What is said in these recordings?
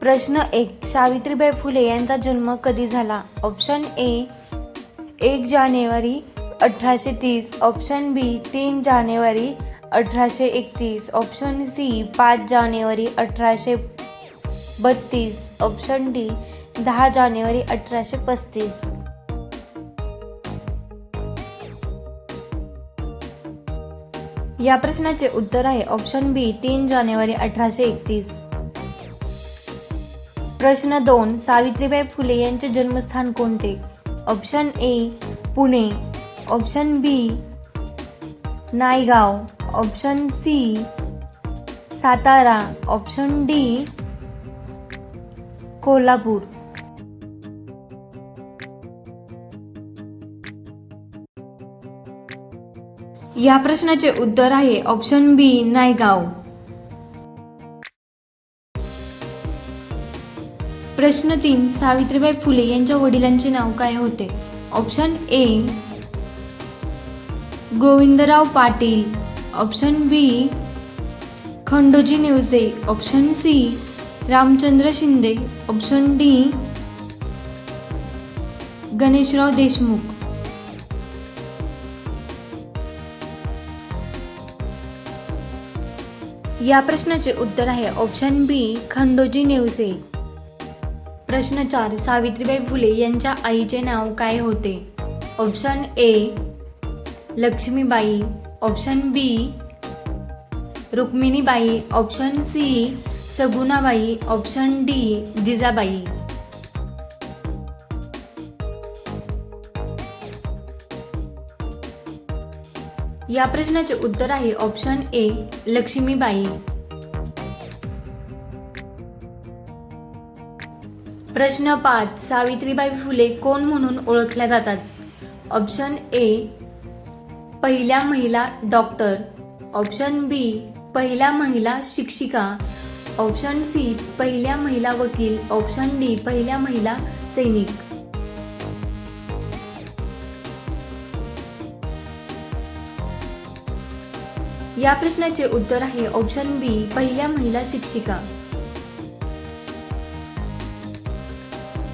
प्रश्न 1. सावित्रीबाई फुले यांचा जन्म कधी झाला? ऑप्शन ए 1 जानेवारी 1830, ऑप्शन बी 3 जानेवारी 1831, ऑप्शन सी 5 जानेवारी 1832, ऑप्शन डी 10 जानेवारी 1835. या प्रश्नाचे उत्तर आहे ऑप्शन बी 3 जानेवारी 1831. प्रश्न 2. सावित्रीबाई फुले यांचे जन्मस्थान कोणते? Option A Pune, option B Naigaon, option C Satara, option D Kolhapur. या प्रश्नाचे उत्तर आहे ऑप्शन बी नायगाव. प्रश्न 3. सावित्रीबाई फुले यांच्या वडिलांचे नाव काय होते? Option A Govindrao Patil, option B Khandoji Nevse, option C Ramchandra Shinde, option D Ganeshrao Deshmukh. या प्रश्नाचे उत्तर आहे ऑप्शन बी खंडोजी नेवसे. प्रश्न 4. सावित्रीबाई फुले यांच्या आईचे नाव काय होते? Option A Lakshmibai, option B Rukminibai, option C Sagunabai, option D Jijabai. या प्रश्नाचे उत्तर आहे ऑप्शन ए लक्ष्मीबाई. प्रश्न 5. सावित्रीबाई फुले कोण म्हणून ओळखल्या जातात? ऑप्शन ए पहिल्या महिला डॉक्टर, ऑप्शन बी पहिल्या महिला शिक्षिका, ऑप्शन सी पहिल्या महिला वकील, ऑप्शन डी पहिल्या महिला सैनिक. या प्रश्नाचे उत्तर आहे ऑप्शन बी पहिल्या महिला शिक्षिका.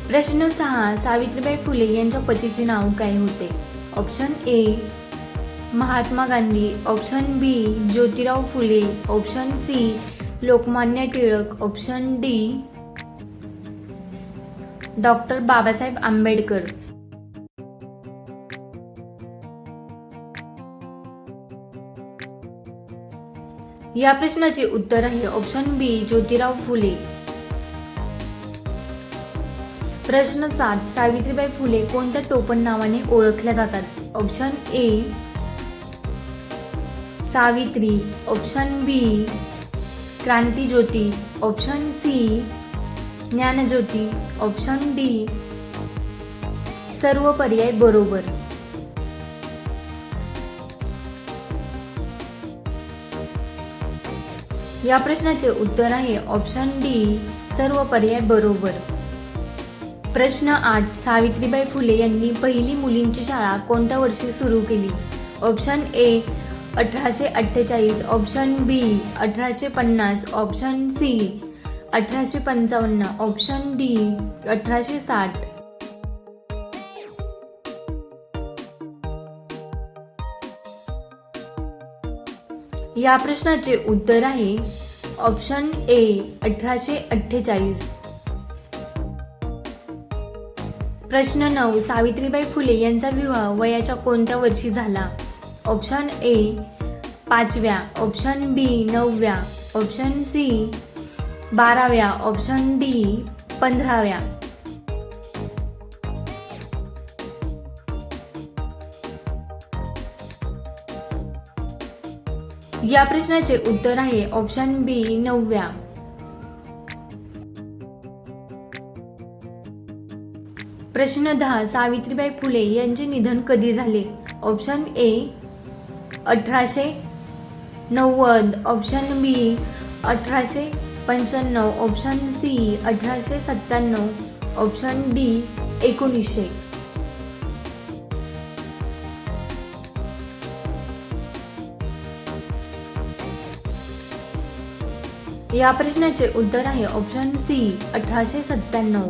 प्रश्न 6. सावित्रीबाई फुले यांच्या पतीचे नाव काय होते? Option A Mahatma Gandhi, option B Jyotirao Phule, option C Lokmanya Tilak, option D doctor Babasaheb Ambedkar. या प्रश्नाचे उत्तर आहे ऑप्शन बी ज्योतिराव फुले. प्रश्न 7. सावित्रीबाई फुले कोणत्या टोपण नावाने ओळखल्या जातात? Option A Savitri, option B Krantijyoti, option C Dnyanjyoti, option D सर्व पर्याय बरोबर. या प्रश्नाचे उत्तर आहे ऑप्शन डी सर्व पर्याय बरोबर. प्रश्न 8. सावित्रीबाई फुले यांनी पहिली मुलींची शाळा कोणत्या वर्षी सुरू केली? Option A 1848, option B 1850, option C 1855, option D 1860. या प्रश्नाचे उत्तर आहे ऑप्शन ए 1848. प्रश्न 9. सावित्रीबाई फुले यांचा विवाह वयाच्या कोणत्या वर्षी झाला? ऑप्शन ए 5व्या, ऑप्शन बी 9व्या, ऑप्शन सी 12व्या, ऑप्शन डी 15व्या. या प्रश्नाचे उत्तर आहे ऑप्शन बी 9व्या. प्रश्न 10. सावित्रीबाई फुले यांचे निधन कधी झाले? Option A 1890, option B 1895, option C 1897, option D 1900. या प्रश्नाचे उत्तर आहे ऑप्शन सी 1897.